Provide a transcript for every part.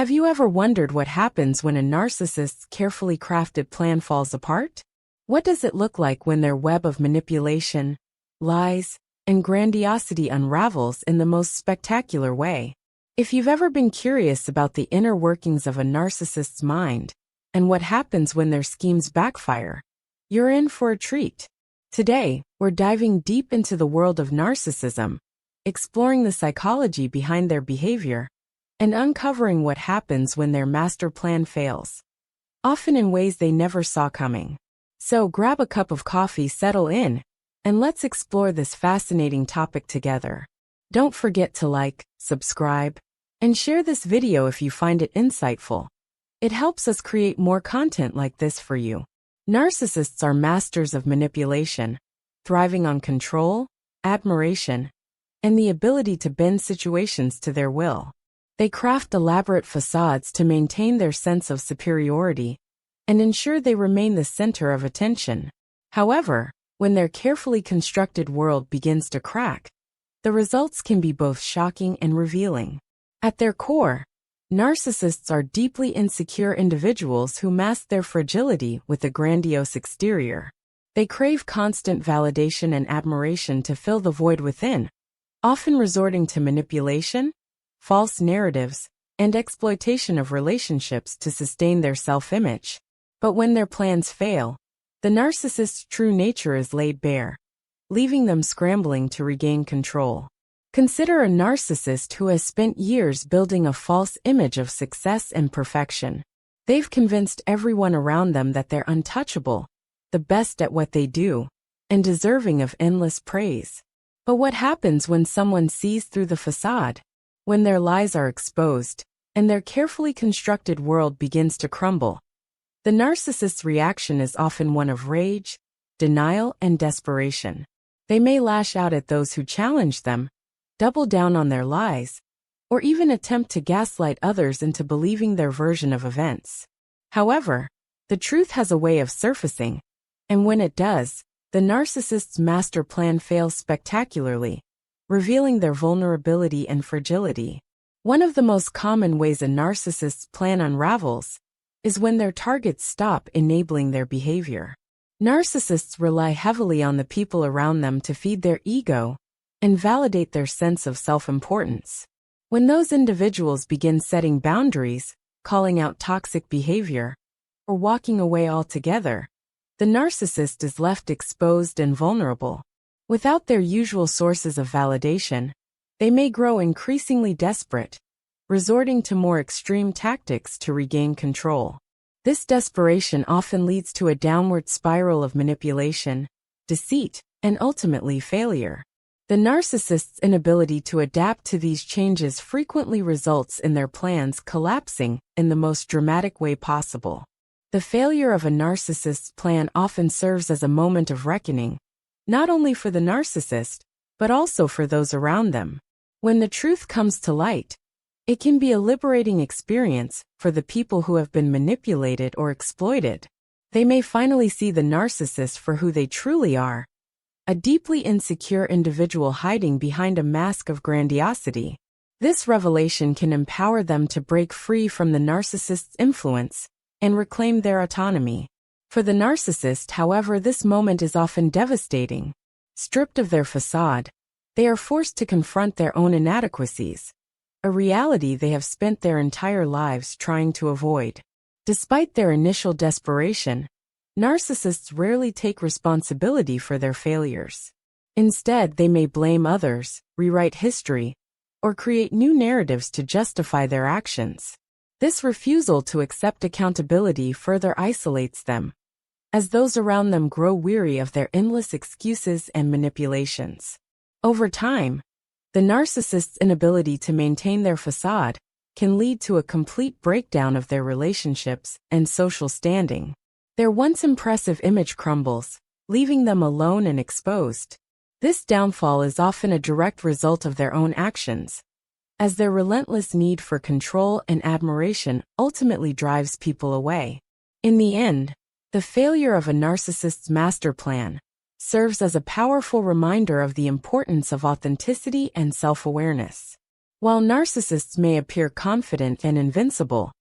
Have you ever wondered what happens when a narcissist's carefully crafted plan falls apart? What does it look like when their web of manipulation, lies, and grandiosity unravels in the most spectacular way? If you've ever been curious about the inner workings of a narcissist's mind and what happens when their schemes backfire, you're in for a treat. Today, we're diving deep into the world of narcissism, exploring the psychology behind their behavior, and uncovering what happens when their master plan fails, often in ways they never saw coming. So grab a cup of coffee, settle in, and let's explore this fascinating topic together. Don't forget to like, subscribe, and share this video if you find it insightful. It helps us create more content like this for you. Narcissists are masters of manipulation, thriving on control, admiration, and the ability to bend situations to their will. They craft elaborate facades to maintain their sense of superiority and ensure they remain the center of attention. However, when their carefully constructed world begins to crack, the results can be both shocking and revealing. At their core, narcissists are deeply insecure individuals who mask their fragility with a grandiose exterior. They crave constant validation and admiration to fill the void within, often resorting to manipulation, false narratives, and exploitation of relationships to sustain their self-image. But when their plans fail, the narcissist's true nature is laid bare, leaving them scrambling to regain control. Consider a narcissist who has spent years building a false image of success and perfection. They've convinced everyone around them that they're untouchable, the best at what they do, and deserving of endless praise. But what happens when someone sees through the facade? When their lies are exposed, and their carefully constructed world begins to crumble, the narcissist's reaction is often one of rage, denial, and desperation. They may lash out at those who challenge them, double down on their lies, or even attempt to gaslight others into believing their version of events. However, the truth has a way of surfacing, and when it does, the narcissist's master plan fails spectacularly, revealing their vulnerability and fragility. One of the most common ways a narcissist's plan unravels is when their targets stop enabling their behavior. Narcissists rely heavily on the people around them to feed their ego and validate their sense of self-importance. When those individuals begin setting boundaries, calling out toxic behavior, or walking away altogether, the narcissist is left exposed and vulnerable. Without their usual sources of validation, they may grow increasingly desperate, resorting to more extreme tactics to regain control. This desperation often leads to a downward spiral of manipulation, deceit, and ultimately failure. The narcissist's inability to adapt to these changes frequently results in their plans collapsing in the most dramatic way possible. The failure of a narcissist's plan often serves as a moment of reckoning, not only for the narcissist, but also for those around them. When the truth comes to light, it can be a liberating experience for the people who have been manipulated or exploited. They may finally see the narcissist for who they truly are, a deeply insecure individual hiding behind a mask of grandiosity. This revelation can empower them to break free from the narcissist's influence and reclaim their autonomy. For the narcissist, however, this moment is often devastating. Stripped of their facade, they are forced to confront their own inadequacies, a reality they have spent their entire lives trying to avoid. Despite their initial desperation, narcissists rarely take responsibility for their failures. Instead, they may blame others, rewrite history, or create new narratives to justify their actions. This refusal to accept accountability further isolates them, as those around them grow weary of their endless excuses and manipulations. Over time, the narcissist's inability to maintain their facade can lead to a complete breakdown of their relationships and social standing. Their once impressive image crumbles, leaving them alone and exposed. This downfall is often a direct result of their own actions, as their relentless need for control and admiration ultimately drives people away. In the end, the failure of a narcissist's master plan serves as a powerful reminder of the importance of authenticity and self-awareness. While narcissists may appear confident and invincible,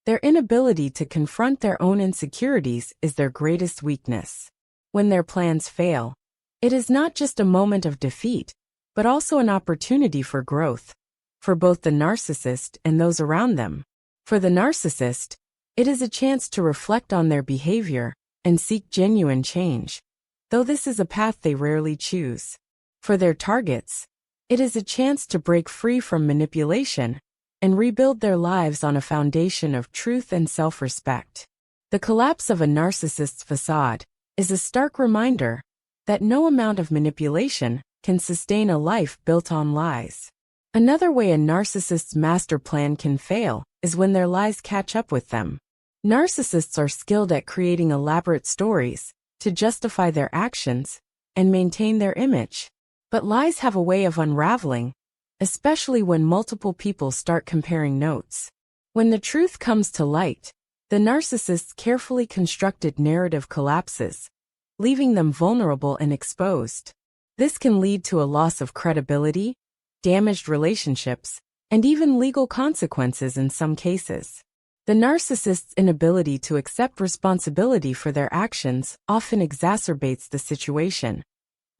their inability to confront their own insecurities is their greatest weakness. When their plans fail, it is not just a moment of defeat, but also an opportunity for growth, for both the narcissist and those around them. For the narcissist, it is a chance to reflect on their behavior and seek genuine change, though this is a path they rarely choose. For their targets, it is a chance to break free from manipulation and rebuild their lives on a foundation of truth and self-respect. The collapse of a narcissist's facade is a stark reminder that no amount of manipulation can sustain a life built on lies. Another way a narcissist's master plan can fail is when their lies catch up with them. Narcissists are skilled at creating elaborate stories to justify their actions and maintain their image. But lies have a way of unraveling, especially when multiple people start comparing notes. When the truth comes to light, the narcissist's carefully constructed narrative collapses, leaving them vulnerable and exposed. This can lead to a loss of credibility, damaged relationships, and even legal consequences in some cases. The narcissist's inability to accept responsibility for their actions often exacerbates the situation,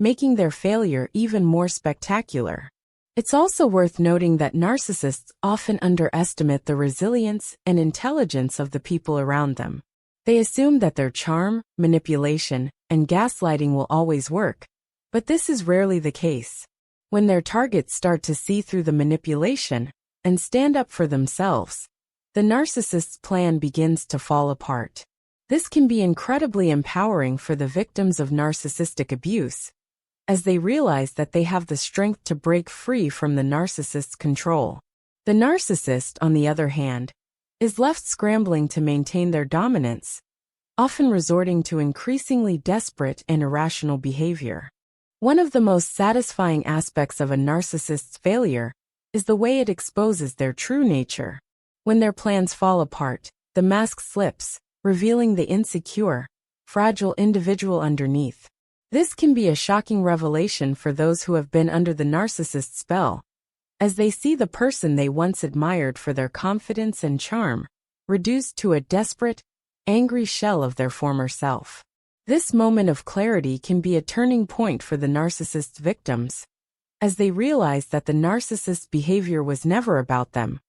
making their failure even more spectacular. It's also worth noting that narcissists often underestimate the resilience and intelligence of the people around them. They assume that their charm, manipulation, and gaslighting will always work, but this is rarely the case. When their targets start to see through the manipulation and stand up for themselves, the narcissist's plan begins to fall apart. This can be incredibly empowering for the victims of narcissistic abuse, as they realize that they have the strength to break free from the narcissist's control. The narcissist, on the other hand, is left scrambling to maintain their dominance, often resorting to increasingly desperate and irrational behavior. One of the most satisfying aspects of a narcissist's failure is the way it exposes their true nature. When their plans fall apart, the mask slips, revealing the insecure, fragile individual underneath. This can be a shocking revelation for those who have been under the narcissist's spell, as they see the person they once admired for their confidence and charm, reduced to a desperate, angry shell of their former self. This moment of clarity can be a turning point for the narcissist's victims, as they realize that the narcissist's behavior was never about them.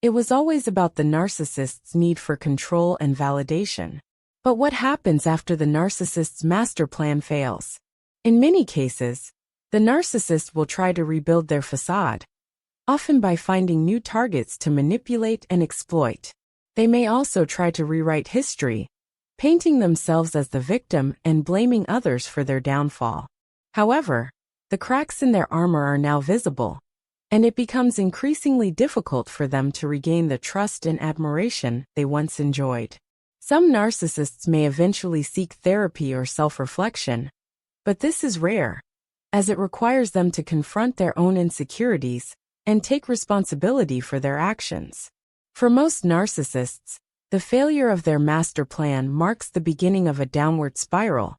It was always about the narcissist's need for control and validation. But what happens after the narcissist's master plan fails? In many cases, the narcissist will try to rebuild their facade, often by finding new targets to manipulate and exploit. They may also try to rewrite history, painting themselves as the victim and blaming others for their downfall. However, the cracks in their armor are now visible, and it becomes increasingly difficult for them to regain the trust and admiration they once enjoyed. Some narcissists may eventually seek therapy or self-reflection, but this is rare, as it requires them to confront their own insecurities and take responsibility for their actions. For most narcissists, the failure of their master plan marks the beginning of a downward spiral,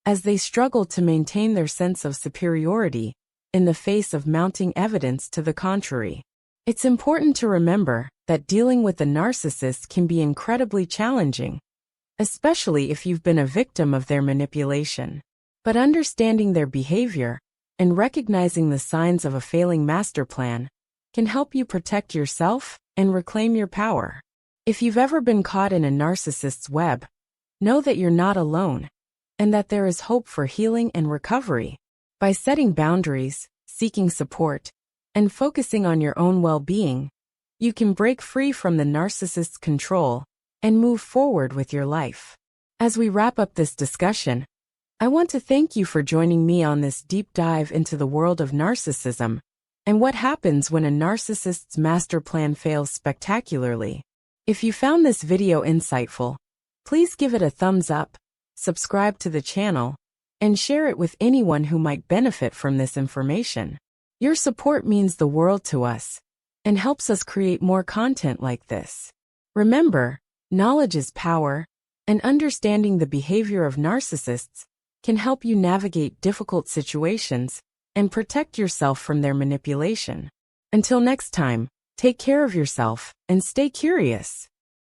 as they struggle to maintain their sense of superiority in the face of mounting evidence to the contrary. It's important to remember that dealing with a narcissist can be incredibly challenging, especially if you've been a victim of their manipulation. But understanding their behavior and recognizing the signs of a failing master plan can help you protect yourself and reclaim your power. If you've ever been caught in a narcissist's web, know that you're not alone, and that there is hope for healing and recovery. By setting boundaries, seeking support, and focusing on your own well-being, you can break free from the narcissist's control and move forward with your life. As we wrap up this discussion, I want to thank you for joining me on this deep dive into the world of narcissism and what happens when a narcissist's master plan fails spectacularly. If you found this video insightful, please give it a thumbs up, subscribe to the channel, and share it with anyone who might benefit from this information. Your support means the world to us and helps us create more content like this. Remember, knowledge is power, and understanding the behavior of narcissists can help you navigate difficult situations and protect yourself from their manipulation. Until next time, take care of yourself and stay curious.